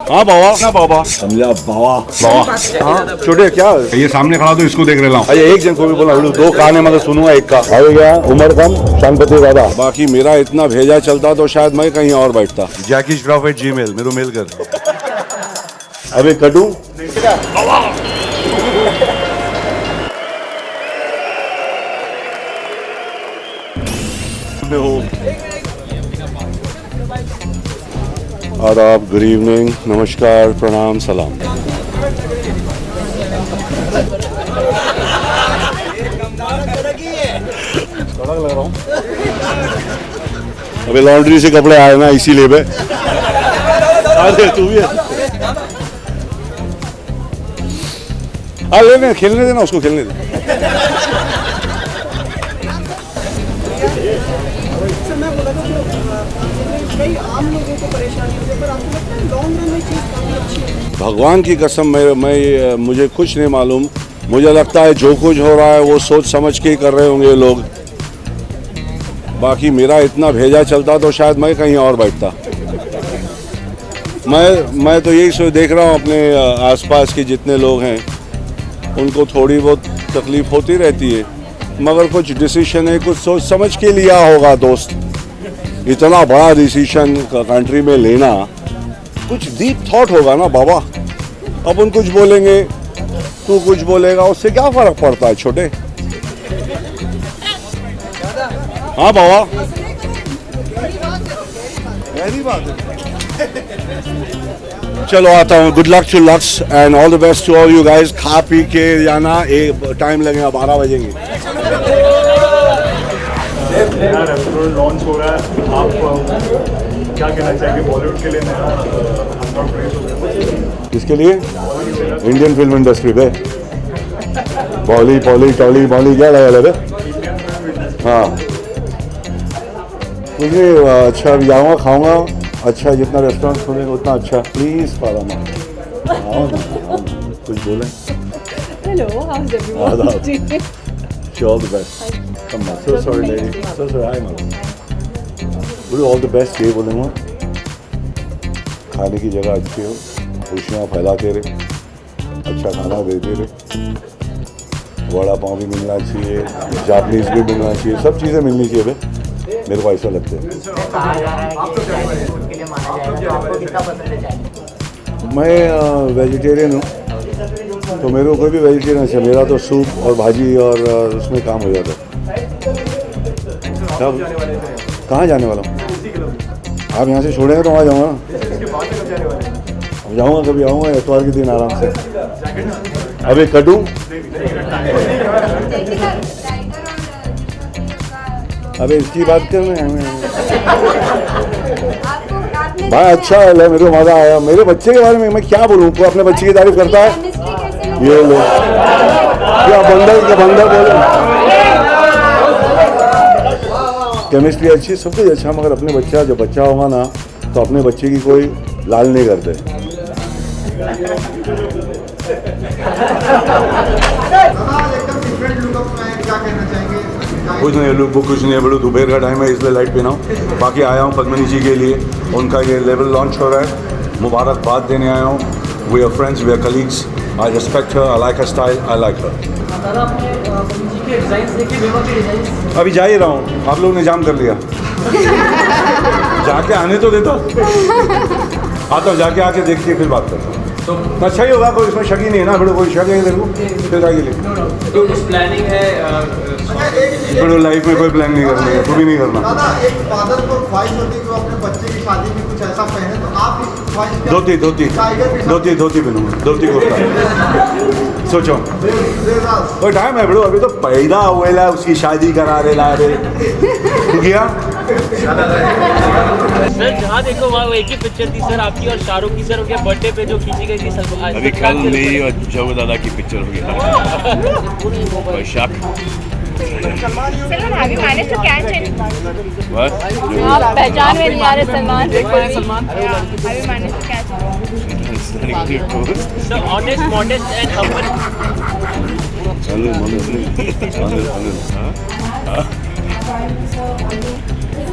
हाँ बाबा ना बाबा समझा बाबा बाबा हाँ छोटे क्या ये सामने खड़ा तो इसको देख रहा हूँ। अरे एक जन को भी बोला दो कान है मतलब सुनूंगा एक का अरे क्या उम्र कम शांति ज्यादा। बाकी मेरा इतना भेजा चलता तो शायद मैं कहीं और बैठता। जैकी श्रॉफ एट जीमेल मेरे मेल कर। अबे कटू आदाब, गुड इवनिंग, नमस्कार, प्रणाम, सलाम। लग रहा हूँ अबे लॉन्ड्री से कपड़े आए ना इसीलिए बे। अरे तू भी लेने खेलने देना उसको, खेलने दे। भगवान की कसम मैं मुझे कुछ नहीं मालूम। मुझे लगता है जो कुछ हो रहा है वो सोच समझ के ही कर रहे होंगे ये लोग। बाकी मेरा इतना भेजा चलता तो शायद मैं कहीं और बैठता। मैं तो यही देख रहा हूँ अपने आसपास के जितने लोग हैं उनको थोड़ी बहुत तकलीफ होती रहती है, मगर कुछ डिसीजन है कुछ सोच समझ के लिया होगा दोस्त। इतना बड़ा डिसीजन कंट्री में लेना कुछ डीप थॉट होगा ना बाबा। अपन कुछ बोलेंगे तू कुछ बोलेगा, उससे क्या फर्क पड़ता है छोटे। हाँ बाबा गहरी बात है। चलो आता हूँ। Good luck to lucks and all the best to all you guys. खा पी के जाना, टाइम लगेगा 12 बजेंगे। नया रेस्टोरेंट लॉन्च हो रहा है, आप क्या कहना चाहेंगे बॉलीवुड के लिए नया प्लेस हो गया? किसके लिए? इंडियन फिल्म इंडस्ट्री पे बॉली पॉली टॉली बॉली क्या लगा बे? हाँ मुझे अच्छा जाऊँगा खाऊंगा। अच्छा जितना रेस्टोरेंट खोलेंगे उतना अच्छा। प्लीज फारामा आओ ना, कुछ बोलें। Hello, how's everyone? All the best. Come on, so sorry lady. So sorry, hi madam. Wish you all the best। ये बोलूँगा खाने की जगह अच्छी हो, खुशियाँ फैलाते रहे, अच्छा खाना देते रहे। वड़ा पाव भी मिलना चाहिए, जापनीज भी मिलना चाहिए, सब चीज़ें मिलनी चाहिए बे। मेरे को ऐसा लगता है। मैं वेजिटेरियन हूँ तो मेरे को कोई भी वेजिटेरियन अच्छा। मेरा तो सूप और भाजी और उसमें काम हो जाता है। कहाँ जाने वाला हूँ? आप यहाँ से छोड़ेंगे तो वहाँ जाऊँगा ना। अब जाऊँगा, कभी आऊँगा एतवार के दिन आराम से। अबे कटू अबे इसकी बात कर रहे हैं भाई। अच्छा है, मेरे को मजा आया। मेरे बच्चे के बारे में मैं क्या बोलूँ? कोई अपने बच्चे की तारीफ करता है? ये लोग क्या बंदर बोले। केमिस्ट्री अच्छी, सब कुछ अच्छा, मगर अपने बच्चा जब बच्चा होगा ना तो अपने बच्चे की कोई लाल नहीं करते। कुछ नहीं लुक बुक कुछ नहीं बोलूँ। दोपहर का टाइम है इसलिए लाइट पहना हूँ। बाकी आया हूँ पद्मिनी जी के लिए, उनका ये लेवल लॉन्च हो रहा है, मुबारकबाद देने आया हूँ। We are friends, we are colleagues. I respect her, I like her style, I like her. अभी जा ही रहा हूँ, आप लोगों ने जाम कर लिया। जाके आने तो देता। आता हूँ, जाके आके देखिए फिर बात करता हूँ। तो अच्छा ही होगा, कोई इसमें शक ही नहीं है ना। फिर कोई शक है तेरे को फिर आगे ले तो कुछ प्लानिंग है? फिर लाइफ में कोई प्लान नहीं करनी है, तू भी नहीं करना। दादा एक फादर को ख्वाहिश होती है कि वो अपने बच्चे की शादी में कुछ ऐसा पहने, तो आप इस ख्वाहिश क्या? धोती पहनूंगा, धोती कुर्ता। सोचो कोई टाइम है बड़ो, अभी तो पैदा हुए ला उसकी शादी करा रहे ला रहे। तू गया सर जहाँ देखो वहाँ एक ही पिक्चर थी सर, आपकी और शाहरुख की सर हो गया बर्थडे पे जो खींची गई थी सर। अभी कल मेरी और जव दादा की पिक्चर हो गई। शक Have you managed to catch it? What? आप पहचान में नहीं आ रहे Salman. Have you managed to catch it? Sir honest modest and humble.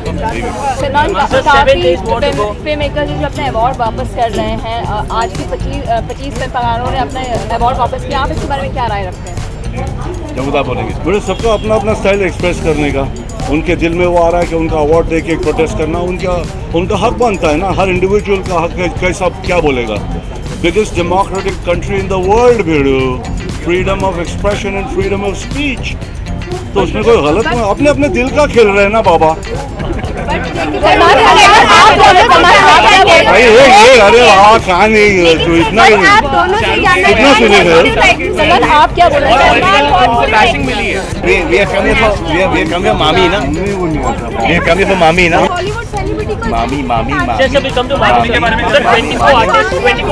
Anil. Salman Sir, 7 days more to go. Film maker जो अपने अवार्ड वापस कर रहे हैं, आज भी 25 फिल्मकारों ने अपना अवार्ड वापस किया, आप इसके बारे में क्या राय रखते हैं? जमुदा बोलेंगे मेरे सबका अपना अपना स्टाइल एक्सप्रेस करने का, उनके दिल में वो आ रहा है कि उनका अवार्ड दे के प्रोटेस्ट करना उनका हक बनता है ना। हर इंडिविजुअल का हक है, कैसा क्या बोलेगा। Biggest democratic country in the world video, freedom of expression and freedom of speech, तो उसमें कोई गलत नहीं। अपने अपने दिल का खेल रहे हैं ना बाबा। भाई ये अरे वाह कहाँ नहीं तो इतना ही नहीं। कितना सुनेगा? सलमान आप क्या बोल रहे हैं? we are coming for मामी ना, we are coming for मामी ना, बॉलीवुड सेलिब्रिटी को मामी Sir, we come to मामी के बारे में। Sir, 24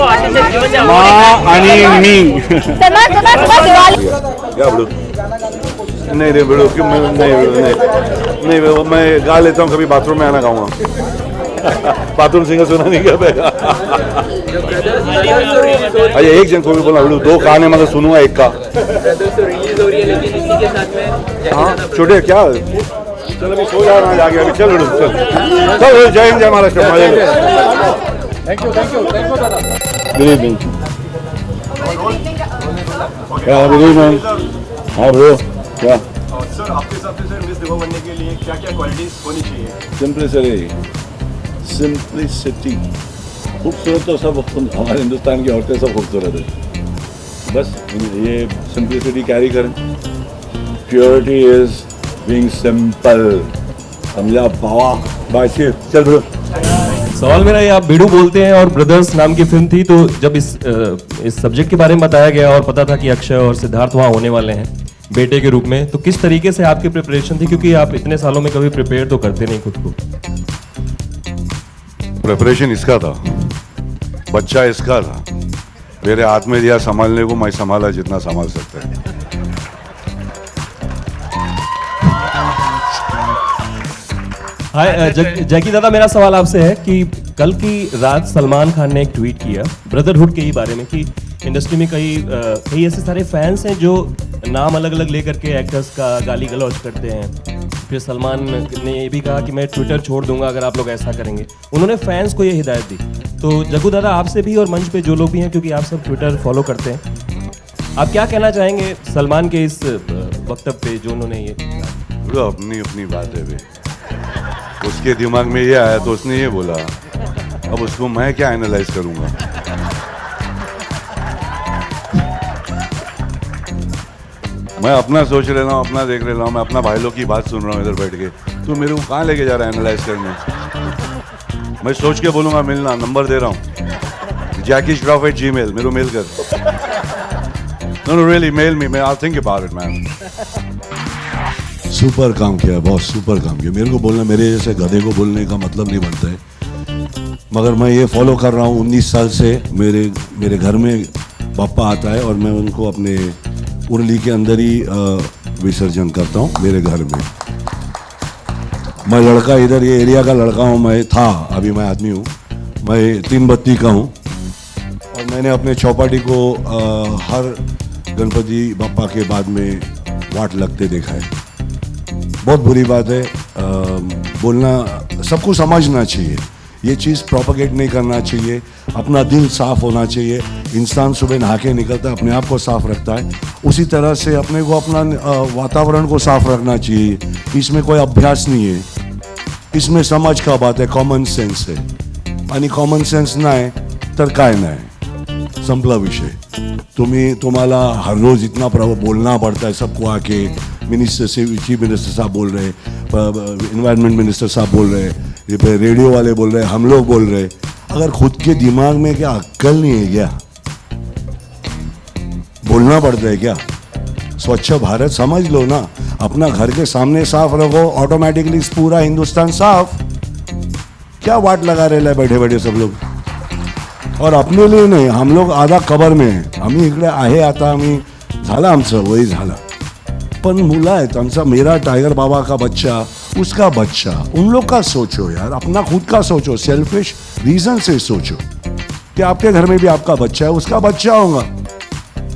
artists have given the माँ award. आणि मी सलमान दिवाली क्या बोलूं? नहीं रे बड़ो क्यों मैं नहीं मैं गा लेता हूँ, कभी बाथरूम में आना गाऊंगा। बाथरूम सिंगर सुना नहीं क्या मैं? अरे एक जन को भी बोला बड़ो, दो गाने मतलब सुनूंगा एक का। हाँ छोटे क्या चल अभी सो जा रहा जाके, अभी चल बड़ो चल जय हिंद जय महाराष्ट्र। थैंक यू दादा। Good evening. क्या गुड इवनिंग। हाँ ब्रो क्या सर आपके हिसाब से सर मिस दिवा बनने के लिए क्या क्या क्वालिटीज होनी चाहिए? सिंप्लिसिटी। खूबसूरत तो सब हमारे हिंदुस्तान की औरतें सब खूबसूरत है, बस ये सिंप्लिसिटी कैरी करें। प्योरिटी इज बीइंग सिंपल, समझा बाबा। बाकी चल ब्रो। सवाल मेरा ये, आप बीड़ू बोलते हैं और ब्रदर्स नाम की फिल्म थी, तो जब इस सब्जेक्ट के बारे में बताया गया और पता था कि अक्षय और सिद्धार्थ वहाँ होने वाले हैं बेटे के रूप में, तो किस तरीके से आपकी प्रिपरेशन थी? क्योंकि आप इतने सालों में कभी प्रिपेयर तो करते नहीं खुद को। प्रिपरेशन इसका था, बच्चा इसका था, मेरे हाथ में दिया संभालने को, मैं संभाला जितना संभाल सकता है। हाय जैकी दादा, मेरा सवाल आपसे है कि कल की रात सलमान खान ने एक ट्वीट किया ब्रदरहुड के ही बारे में कि इंडस्ट्री में कई ऐसे सारे फैंस हैं जो नाम अलग अलग लेकर के एक्टर्स का गाली गलौज करते हैं। फिर सलमान ने ये भी कहा कि मैं ट्विटर छोड़ दूंगा अगर आप लोग ऐसा करेंगे। उन्होंने फैंस को ये हिदायत दी। तो जग्गू दादा, आपसे भी और मंच पे जो लोग भी हैं, क्योंकि आप सब ट्विटर फॉलो करते हैं, आप क्या कहना चाहेंगे सलमान के इस वक्तव्य पे जो उन्होंने ये तो अपनी अपनी बात है भाई, उसके दिमाग में ये आया तो उसने ये बोला, अब उसको मैं क्या एनालाइज करूंगा। मैं अपना सोच रहा हूँ, अपना देख रहा हूँ, मैं अपना भाई लोग की बात सुन रहा हूँ इधर बैठ के, तू मेरे को कहाँ लेके जा रहा है एनालाइज करने। मैं सोच के बोलूँगा, मिलना नंबर दे रहा हूँ, jackie.gmail मेरे को मेल कर। No really mail me, I think about it man. Super काम किया बॉस, सुपर काम किया। मेरे को बोलना, मेरे जैसे गधे को बोलने का मतलब नहीं बनता है, मगर मैं ये फॉलो कर रहा हूँ 19 साल से। मेरे घर में पापा आता है और मैं उनको अपने उर्ली के अंदर ही विसर्जन करता हूँ मेरे घर में। मैं लड़का इधर ये एरिया का लड़का हूँ, मैं था, अभी मैं आदमी हूँ, मैं 3 बत्ती का हूँ। और मैंने अपने चौपाटी को हर गणपति बप्पा के बाद में वाट लगते देखा है। बहुत बुरी बात है, बोलना सबको समझना चाहिए, ये चीज़ प्रोपगेट नहीं करना चाहिए। अपना दिल साफ होना चाहिए। इंसान सुबह नहा के निकलता है, अपने आप को साफ रखता है, उसी तरह से अपने को अपना वातावरण को साफ रखना चाहिए। इसमें कोई अभ्यास नहीं है, इसमें समझ का बात है, कॉमन सेन्स है। आणि कॉमन सेन्स नाही तर काय नाही, संपला विषय। तुम्हाला हर रोज इतना बोलना पड़ता है सबको आके। मिनिस्टर से, चीफ मिनिस्टर साहब बोल रहे हैं, इन्वायरमेंट मिनिस्टर साहब बोल रहे हैं, ये पे रेडियो वाले बोल रहे हैं, हम लोग बोल रहे हैं। अगर खुद के दिमाग में क्या अक्कल नहीं है क्या? बोलना पड़ता है क्या? स्वच्छ भारत समझ लो ना, अपना घर के सामने साफ रखो, ऑटोमेटिकली पूरा हिंदुस्तान साफ। क्या वाट लगा रहे हैं बैठे बैठे सब लोग? और अपने लिए नहीं, हम लोग आधा कबर में आहे, आम्ही इकडे आहे आता, आम्ही झालं आमचं वही झालं। पण मुलं आहेत आमचा, मेरा टाइगर बाबा का बच्चा, उसका बच्चा, उन लोग का सोचो यार, अपना खुद का सोचो। सेल्फिश रीजन से सोचो कि आपके घर में भी आपका बच्चा है, उसका बच्चा होगा।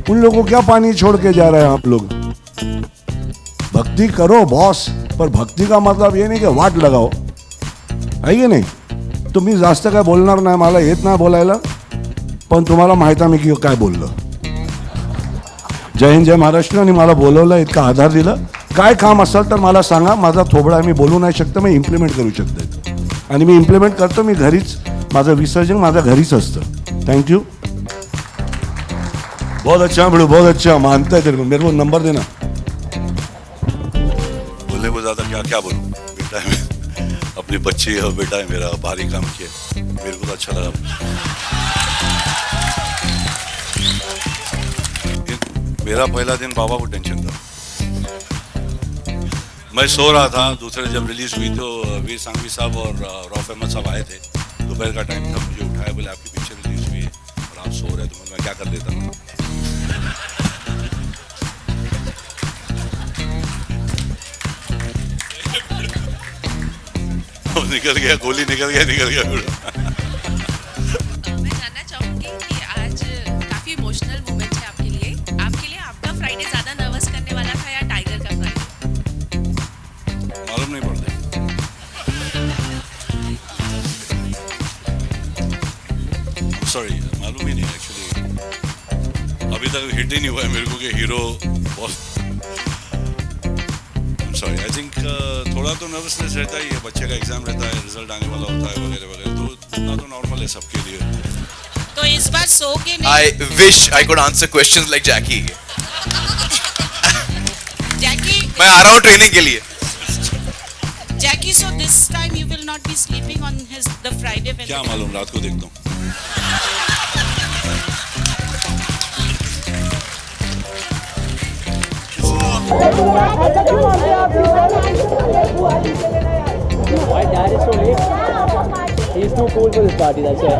उन लोगों को क्या पानी छोड़ के जा रहे हैं आप लोग? भक्ति करो बॉस, पर भक्ति का मतलब ये नहीं कि वाट लगाओ। आहे की नाही. तुम्ही जास्त काय बोलणार नाही, मला येत नाही बोलायला, पण तुम्हाला माहीत आहे मी काय बोललो. जय हिंद, जय महाराष्ट्र. आणि मला बोलवलं, इतका आधार दिला. काय काम असेल तर मला सांगा, माझा थोबडा मी बोलू नाही शकतो, मी इम्प्लिमेंट करू शकतो आणि मी इम्प्लिमेंट करतो. मी घरीच, माझं विसर्जन माझ्या घरीच असतं. थँक्यू. बहुत अच्छा बड़ू, बहुत अच्छा. मानता है तेरे को, मेरे को नंबर देना. बोलने को ज़्यादा क्या बोलूँ. बेटा है, अपने बच्चे और बेटा है मेरा, भारी काम किया, मेरे को तो अच्छा लगा. मेरा पहला दिन बाबा को टेंशन था. मैं सो रहा था, दूसरे जब रिलीज हुई तो वीर सांघवी साहब और रौफ अहमद साहब आए थे. दोपहर का टाइम था, मुझे उठाया, बोले आपकी पिक्चर रिलीज हुई है और आप सो रहे, तो मैं क्या कर लेता हूँ. निकल गया, गोली निकल गया. मैं जानना चाहूंगी कि आज काफी इमोशनल मोमेंट है आपके लिए. आपका फ्राइडे ज्यादा नर्वस करने वाला था या टाइगर का फ्राइडे? मालूम नहीं पड़ता. सॉरी, मालूम ही नहीं एक्चुअली. अभी तक हिट ही नहीं हुआ है मेरे को कि हीरो बहुत. सॉरी, आई थिंक थोड़ा तो नर्वसनेस रहता ही है. बच्चे का एग्जाम रहता है, रिजल्ट आने वाला होता है वगैरह वगैरह, तो इतना तो नॉर्मल है सबके लिए. तो इस बार सो के नहीं. I wish I could answer questions like Jackie. जैकी, मैं आ रहा हूँ ट्रेनिंग के लिए. Jackie, so this time you will not be sleeping on the Friday when क्या मालूम, रात को देखता हूँ. Why dad is so late? He's too cool for this party, that's why.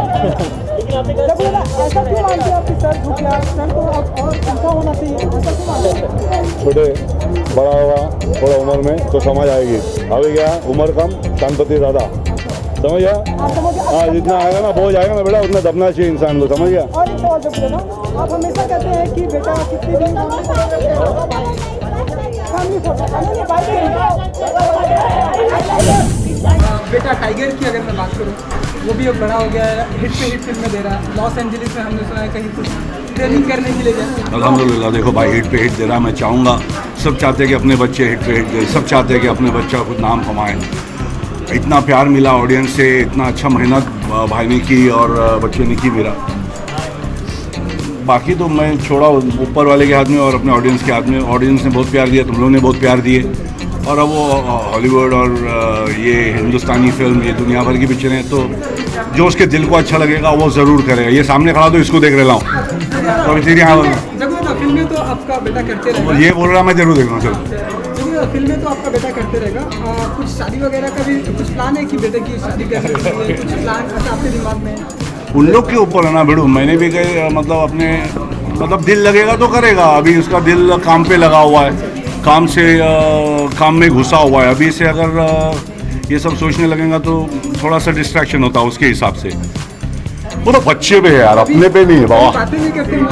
छोटे बड़ा होगा थोड़ा उम्र में तो समझ आएगी. अभी क्या उम्र कम, शांति ज़्यादा. समझ गया? हाँ, जितना आएगा ना बोझ आएगा ना बेटा, उतना दबना चाहिए इंसान को. समझ गया? और एक सवाल पूछना ना, आप हमेशा कहते हैं कि बेटा कितनी भी बेटा टाइगर की अगर मैं बात करूँ, वो भी अब बड़ा हो गया है, हिट पे हिट फिल्में दे रहा है. लॉस एंजलिस में हमने सुना है कहीं कुछ ट्रेनिंग करने के लिए गया. अल्हम्दुलिल्लाह. देखो भाई, हिट पे हिट दे रहा. मैं चाहूँगा, सब चाहते हैं कि अपने बच्चे हिट पे हिट दे, सब चाहते हैं कि अपने बच्चा कुछ नाम कमाए. इतना प्यार मिला ऑडियंस से, इतना अच्छा मेहनत भाई ने की और बच्चे ने की मेरा. बाकी तो मैं छोड़ा ऊपर वाले के हाथ में और अपने ऑडियंस के हाथ में. ऑडियंस ने बहुत प्यार दिया, तुम लोगों ने बहुत प्यार दिए, और अब वो हॉलीवुड और ये हिंदुस्तानी फिल्म, ये दुनिया भर की पिक्चरें, तो जो उसके दिल को अच्छा लगेगा वो ज़रूर करेगा. ये सामने खड़ा तो इसको देख रहा हूँ, तो अभी तेरी हाँ फिल्में तो आपका बेटा करते रहेगा. ये बोल रहा, मैं जरूर देख रहा हूँ. चलो, फिल्में तो आपका बेटा करते रहेगा. कुछ शादी वगैरह का भी कुछ प्लान है कि बेटे की शादी कैसे, कुछ प्लान अच्छा आपके दिमाग में? उन लोग के ऊपर है ना बेड़ू. मैंने भी कहीं मतलब अपने मतलब दिल लगेगा तो करेगा. अभी उसका दिल काम पे लगा हुआ है, काम से काम में घुसा हुआ है. अभी से अगर ये सब सोचने लगेगा तो थोड़ा सा डिस्ट्रैक्शन होता है उसके हिसाब से. वो तो बच्चे पे है यार, अपने पे नहीं है बाबा.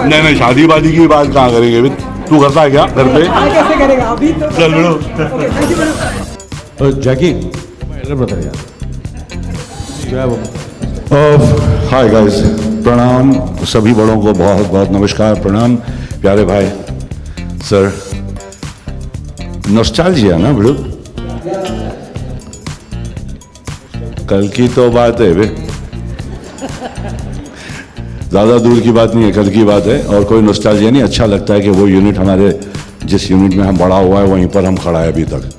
नहीं, शादी वादी की बात कहाँ करेंगे अभी. तू करता है क्या घर पे? कैसे करेगा अभी तो. चल बेड़ू. जैकी ब्रदर यार, हाय गाइस, प्रणाम सभी बड़ों को, बहुत बहुत नमस्कार, प्रणाम प्यारे भाई. सर, नॉस्टैल्जिया ना बड़ू, कल की तो बात है बे, ज़्यादा दूर की बात नहीं है, कल की बात है. और कोई नॉस्टैल्जिया नहीं. अच्छा लगता है कि वो यूनिट हमारे, जिस यूनिट में हम बड़ा हुआ है वहीं पर हम खड़ा है अभी तक,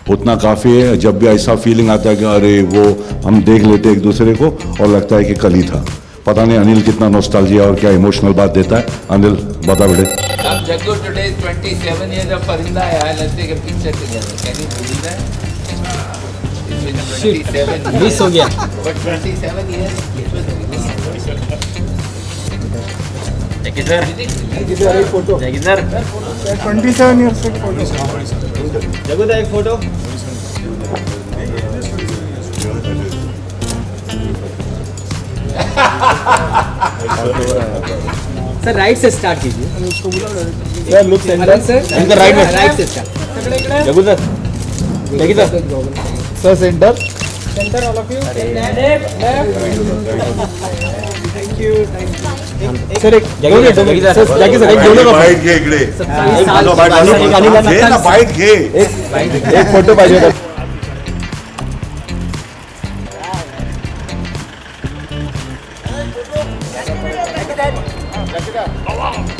उतना काफ़ी है. जब भी ऐसा फीलिंग आता है कि अरे वो हम देख लेते एक दूसरे को और लगता है कि कल ही था. पता नहीं अनिल कितना नॉस्टैल्जिया और क्या इमोशनल बात देता है. अनिल बता बेटे. Jagu, today is 27 years of Parinda. Let's take a picture together. Can you believe that? It's been 27 years. Miss हो गया. But 27 years. Jackie sir, Jackie sir, 27 years से फोटो. जगू दा एक फोटो. सर राइट से स्टार्ट कीजिए. Sir look centre sir, इनका right में, राइट से स्टार्ट. जगू sir, Jackie sir, sir centre. Centre all of you thank you sir एक जॅकी सर एक घेऊ बाईट घे इकडे घे ना बाईट घे एक फोटो पाहिजे होता Check it out.